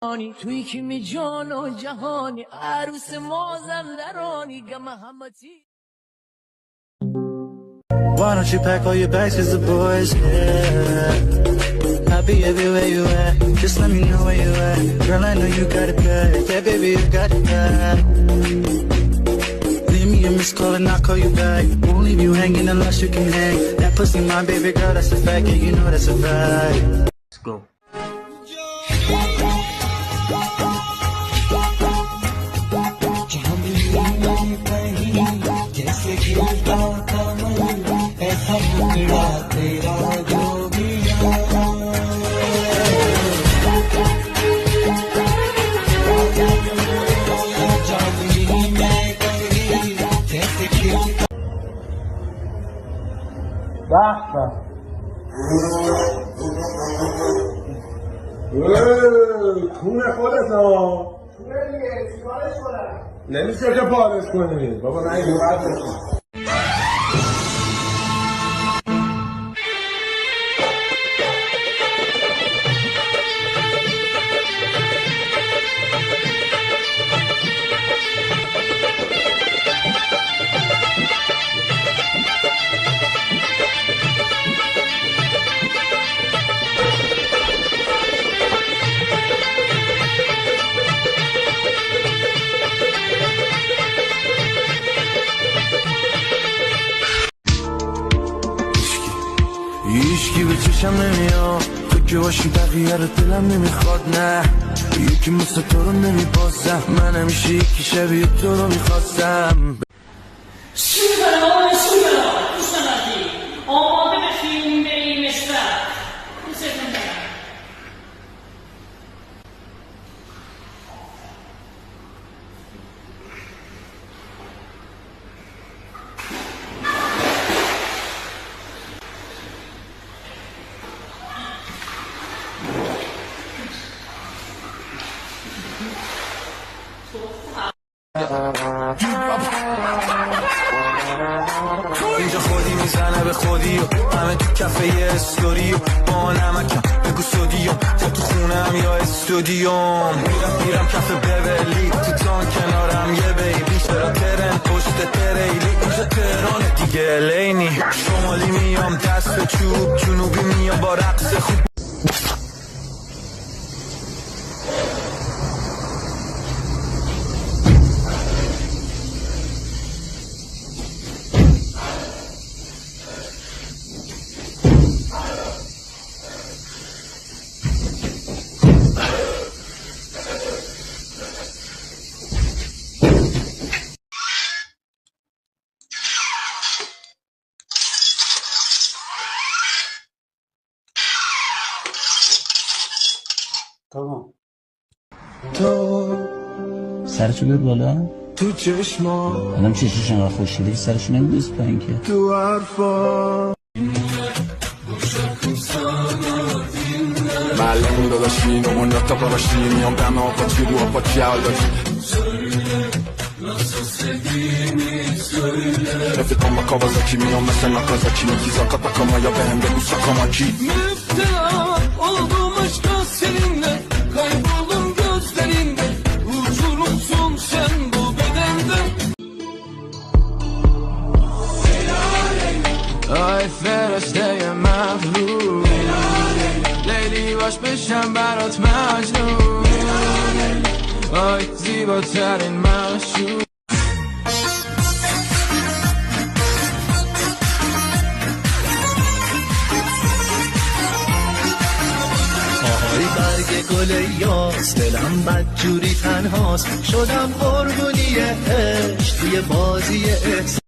توی که می جان و جهانی عروس مازندرانی گم همتی. Why don't you pack all your bags cause the boys here. I'll be everywhere you at. Just let me know where you at. Girl, I know you got it bad. Yeah, baby, you got it bad. Leave me a missed call and I'll call you back. Won't leave you hanging unless you can hang. That pussy my baby girl, that's a fact. Yeah, you know that's a fact. Let's go. خونه خودت ها خونه دیگه چیکارش کنم نمیشه که پارش کنی بابا نه این وقت هیچکی به چشم نمیاد تو که باشی بقیه رو دلم نمیخواد نه یکی مثل تو رو نمیبازم من همیشه یکی شبیه تو رو میخواستم آماده بشین بریم اشتر دوستتون دارم اینجا خودی میزنه به خودی و همه تو کفه یه استوری و با نمکم بگو سودیوم تا تو خونم یا استودیوم میرم کف ببلی تو تان کنارم یه بیبی چرا ترن پشت تریلی اینجا تهرانه دیگه لینی شمالی میام دست چوب جنوبی میام با رقص خوب تو سرشو بر بالا تو چشما الان چشش انقدر خوشیده که سرشو نمیدوست پایین که تو حرفا معلم داداشی non ho troppo bacini un piano facci due facci alto If it come a cover za kimi on mesela na kaza kimi kiza kata kama ya behem de gusa kama ki Müptela oldum aşka seninle kayboldum gözlerinde uçurumsun sen bu bedende Ay فرشته مغرور لیلی باش بشم برات مجنون آی زیباترین معشوق آهای برگ گل یاس دلم بدجوری تنهاست شدم قربونی عشق توی بازی احساس